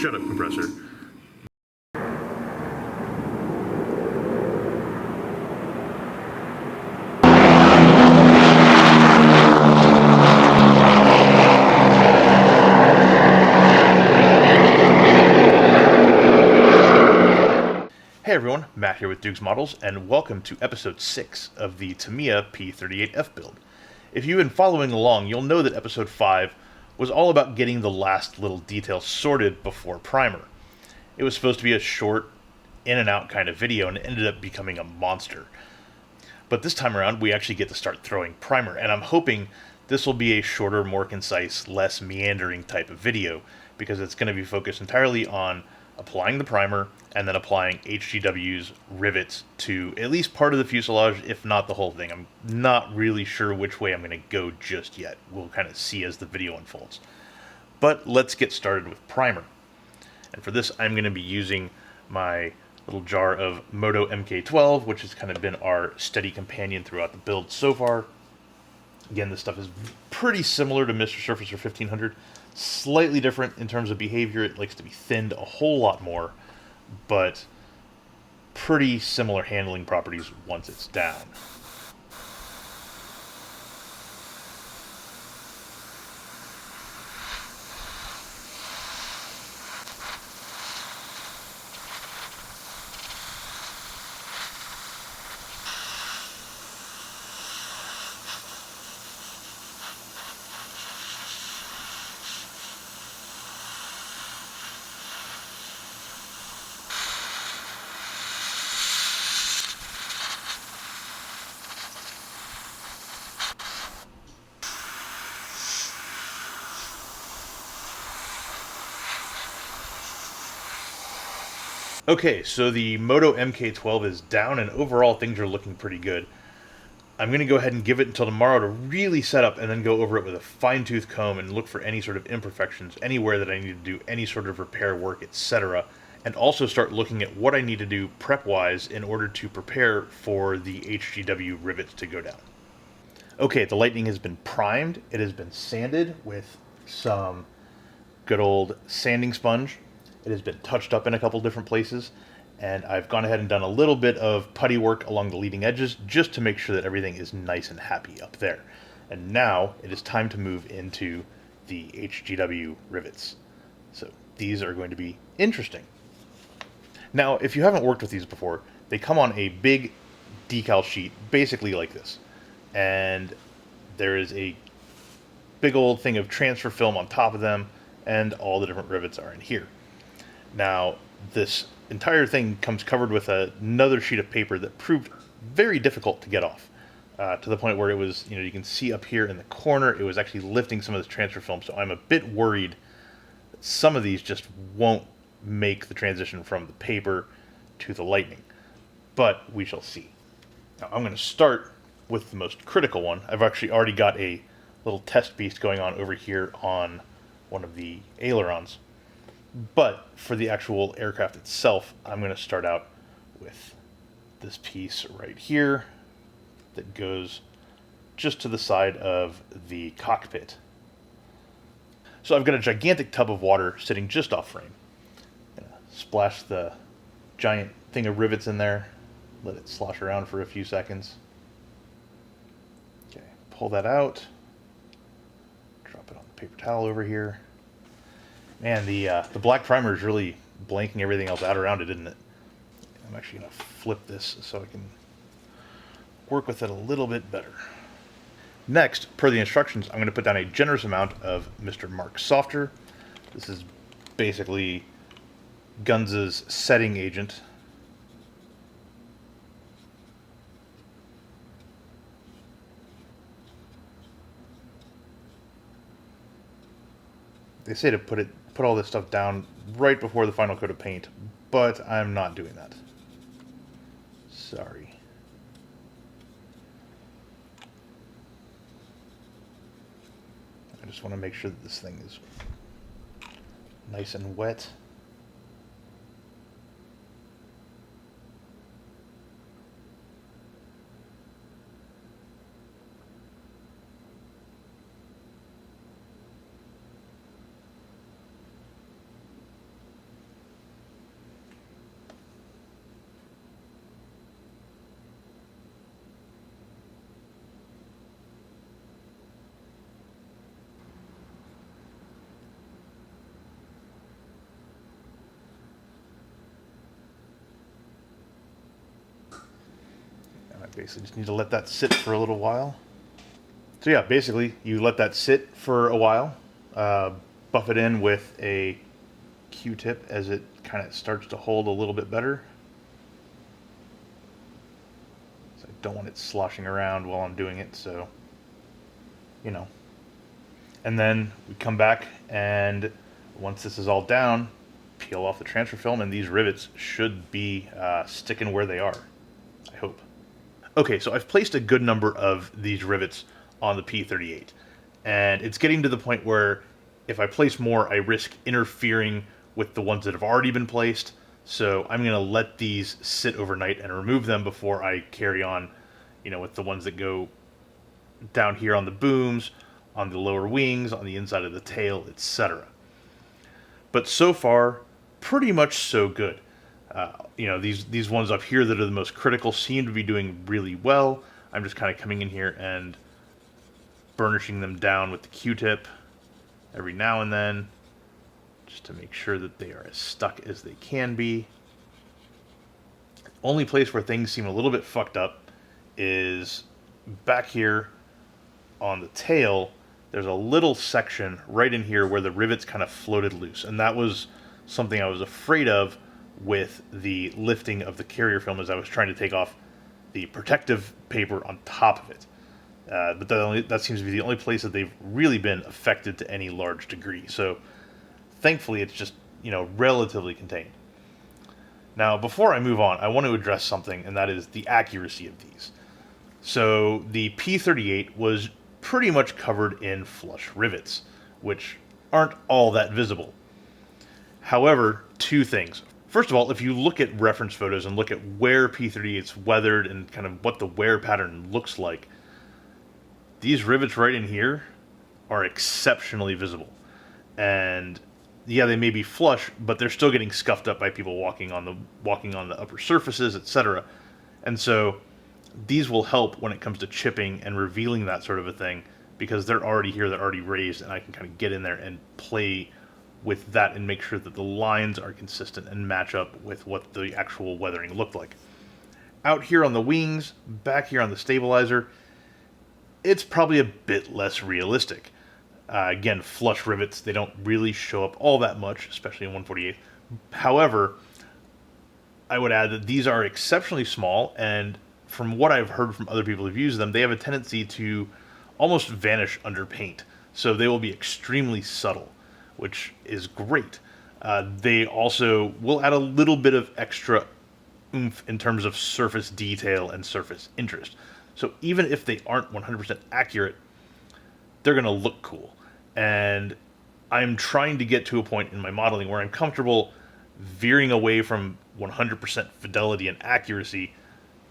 Shut up, compressor. Hey everyone, Matt here with Duke's Models, and welcome to episode 6 of the Tamiya P-38F build. If you've been following along, you'll know that episode 5 was all about getting the last little details sorted before primer. It was supposed to be a short, in and out kind of video, and it ended up becoming a monster. But this time around, we actually get to start throwing primer, and I'm hoping this will be a shorter, more concise, less meandering type of video, because it's going to be focused entirely on applying the primer and then applying HGW's rivets to at least part of the fuselage, if not the whole thing. I'm not really sure which way I'm going to go just yet. We'll kind of see as the video unfolds. But let's get started with primer. And for this, I'm going to be using my little jar of Modo Mk12, which has kind of been our steady companion throughout the build so far. Again, this stuff is pretty similar to Mr. Surfacer 1500. Slightly different in terms of behavior. It likes to be thinned a whole lot more, but pretty similar handling properties once it's down. Okay, so the Modo Mk12 is down, and overall things are looking pretty good. I'm going to go ahead and give it until tomorrow to really set up, and then go over it with a fine-tooth comb and look for any sort of imperfections, anywhere that I need to do any sort of repair work, etc. And also start looking at what I need to do prep-wise in order to prepare for the HGW rivets to go down. Okay, the Lightning has been primed. It has been sanded with some good old sanding sponge. It has been touched up in a couple different places, and I've gone ahead and done a little bit of putty work along the leading edges just to make sure that everything is nice and happy up there. And now it is time to move into the HGW rivets. So these are going to be interesting. Now, if you haven't worked with these before, they come on a big decal sheet, basically like this. And there is a big old thing of transfer film on top of them, and all the different rivets are in here. Now, this entire thing comes covered with another sheet of paper that proved very difficult to get off, to the point where it was, you can see up here in the corner, it was actually lifting some of this transfer film, so I'm a bit worried that some of these just won't make the transition from the paper to the Lightning, but we shall see. Now, I'm going to start with the most critical one. I've actually already got a little test piece going on over here on one of the ailerons. But for the actual aircraft itself, I'm going to start out with this piece right here that goes just to the side of the cockpit. So I've got a gigantic tub of water sitting just off frame. Splash the giant thing of rivets in there, let it slosh around for a few seconds. Okay, pull that out, drop it on the paper towel over here. Man, the black primer is really blanking everything else out around it, isn't it? I'm actually going to flip this so I can work with it a little bit better. Next, per the instructions, I'm going to put down a generous amount of Mr. Mark Softer. This is basically Guns' setting agent. They say to put all this stuff down right before the final coat of paint, but I'm not doing that. Sorry. I just want to make sure that this thing is nice and wet. Basically just need to let that sit for a little while. So yeah, basically you let that sit for a while, buff it in with a Q-tip as it kind of starts to hold a little bit better. So I don't want it sloshing around while I'm doing it, so, you know. And then we come back, and once this is all down, peel off the transfer film, and these rivets should be sticking where they are, I hope. Okay, so I've placed a good number of these rivets on the P-38, and it's getting to the point where if I place more, I risk interfering with the ones that have already been placed, so I'm going to let these sit overnight and remove them before I carry on, you know, with the ones that go down here on the booms, on the lower wings, on the inside of the tail, etc. But so far, pretty much so good. You know, these ones up here that are the most critical seem to be doing really well. I'm just kind of coming in here and burnishing them down with the Q-tip every now and then, just to make sure that they are as stuck as they can be. Only place where things seem a little bit fucked up is back here on the tail. There's a little section right in here where the rivets kind of floated loose, and that was something I was afraid of with the lifting of the carrier film as I was trying to take off the protective paper on top of it. But that seems to be the only place that they've really been affected to any large degree. So thankfully it's just, you know, relatively contained. Now, before I move on, I want to address something, and that is the accuracy of these. So the P-38 was pretty much covered in flush rivets, which aren't all that visible. However, two things. First of all, if you look at reference photos and look at where P-38's weathered and kind of what the wear pattern looks like, these rivets right in here are exceptionally visible. And yeah, they may be flush, but they're still getting scuffed up by people walking on the upper surfaces, etc. And so these will help when it comes to chipping and revealing that sort of a thing, because they're already here, they're already raised, and I can kind of get in there and play with that and make sure that the lines are consistent and match up with what the actual weathering looked like. Out here on the wings, back here on the stabilizer, it's probably a bit less realistic. Again, flush rivets, they don't really show up all that much, especially in 148. However, I would add that these are exceptionally small, and from what I've heard from other people who've used them, they have a tendency to almost vanish under paint. So they will be extremely subtle, which is great. They also will add a little bit of extra oomph in terms of surface detail and surface interest. So even if they aren't 100% accurate, they're going to look cool. And I'm trying to get to a point in my modeling where I'm comfortable veering away from 100% fidelity and accuracy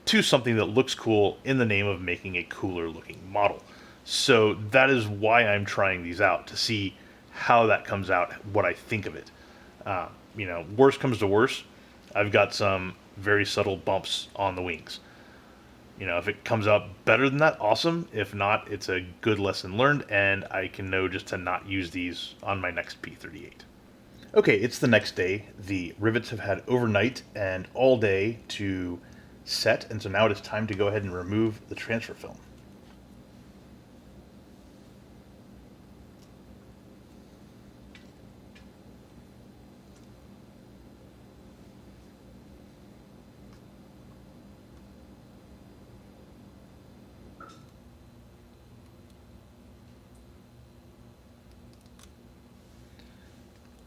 to something that looks cool in the name of making a cooler looking model. So that is why I'm trying these out, to see how that comes out, what I think of it. You know, worst comes to worst, I've got some very subtle bumps on the wings. You know, if it comes out better than that, awesome. If not, it's a good lesson learned, and I can know just to not use these on my next P-38. Okay, it's the next day. The rivets have had overnight and all day to set, and so now it is time to go ahead and remove the transfer film.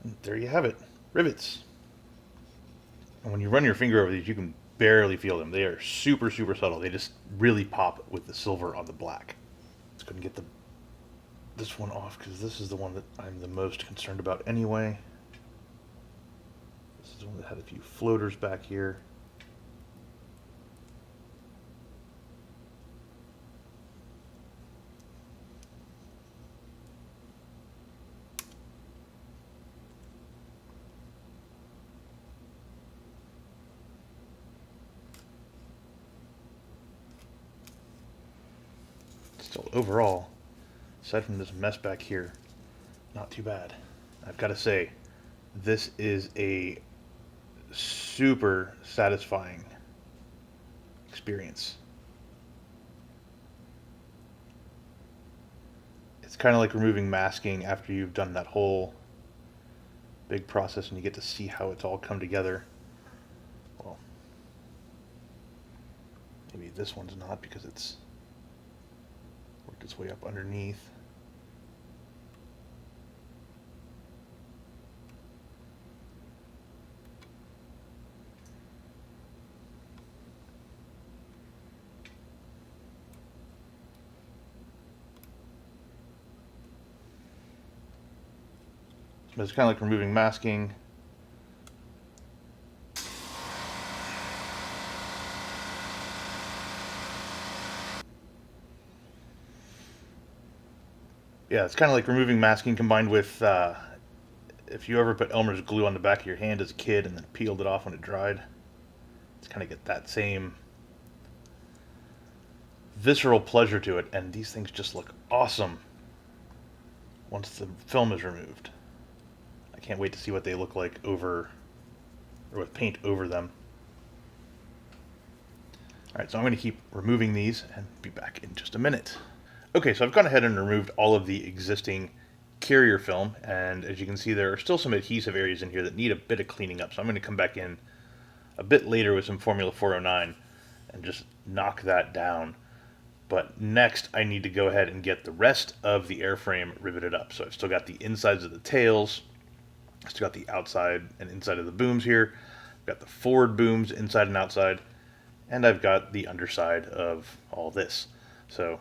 And there you have it, rivets. And when you run your finger over these, you can barely feel them. They are super, super subtle. They just really pop with the silver on the black. Let's go and get this one off, because this is the one that I'm the most concerned about anyway. This is the one that had a few floaters back here. Still, overall, aside from this mess back here, not too bad. I've got to say, this is a super satisfying experience. It's kind of like removing masking after you've done that whole big process and you get to see how it's all come together. Well, maybe this one's not because it's worked its way up underneath. It's kind of like removing masking. Yeah, it's kind of like removing masking combined with if you ever put Elmer's glue on the back of your hand as a kid and then peeled it off when it dried. It's kind of get that same visceral pleasure to it, and these things just look awesome once the film is removed. I can't wait to see what they look like over, or with paint over them. Alright, so I'm going to keep removing these and be back in just a minute. Okay, so I've gone ahead and removed all of the existing carrier film, and as you can see there are still some adhesive areas in here that need a bit of cleaning up, so I'm going to come back in a bit later with some Formula 409 and just knock that down. But next I need to go ahead and get the rest of the airframe riveted up. So I've still got the insides of the tails, I've still got the outside and inside of the booms here, I've got the forward booms inside and outside, and I've got the underside of all this. So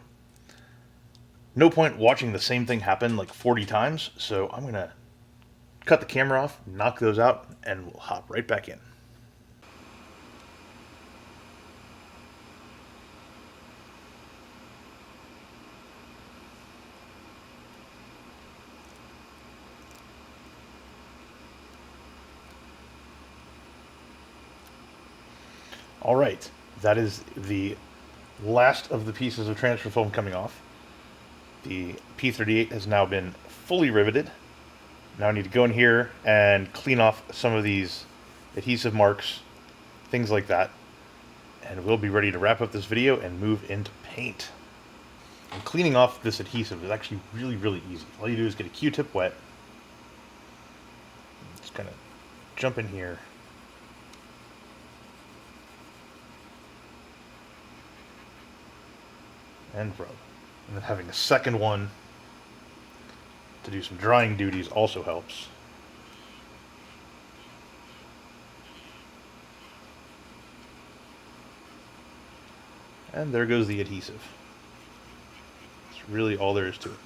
no point watching the same thing happen like 40 times, so I'm going to cut the camera off, knock those out, and we'll hop right back in. All right, that is the last of the pieces of transfer film coming off. The P-38 has now been fully riveted. Now I need to go in here and clean off some of these adhesive marks, things like that, and we'll be ready to wrap up this video and move into paint. And cleaning off this adhesive is actually really easy. All you do is get a Q-tip wet, just kind of jump in here, and rub. And then having a second one to do some drying duties also helps. And there goes the adhesive. That's really all there is to it.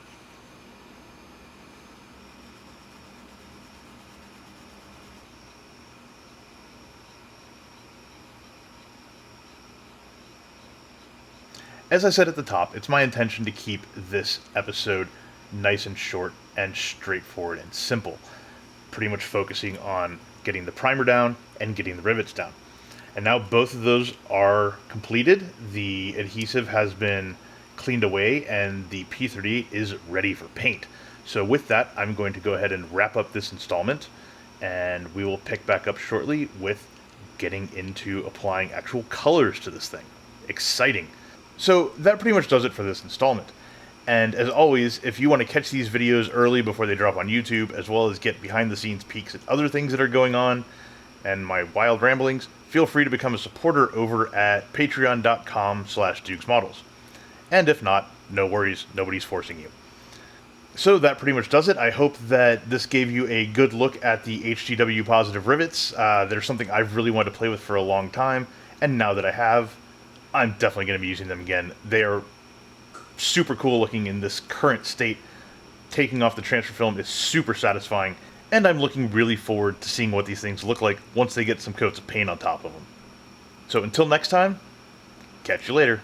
As I said at the top, it's my intention to keep this episode nice and short and straightforward and simple, pretty much focusing on getting the primer down and getting the rivets down. And now both of those are completed. The adhesive has been cleaned away and the P-38 is ready for paint. So with that, I'm going to go ahead and wrap up this installment, and we will pick back up shortly with getting into applying actual colors to this thing. Exciting. So that pretty much does it for this installment. And as always, if you want to catch these videos early before they drop on YouTube, as well as get behind the scenes peeks at other things that are going on and my wild ramblings, feel free to become a supporter over at patreon.com/dukesmodels. And if not, no worries, nobody's forcing you. So that pretty much does it. I hope that this gave you a good look at the HGW positive rivets. They're something I've really wanted to play with for a long time, and now that I have, I'm definitely going to be using them again. They are super cool looking in this current state. Taking off the transfer film is super satisfying, and I'm looking really forward to seeing what these things look like once they get some coats of paint on top of them. So until next time, catch you later.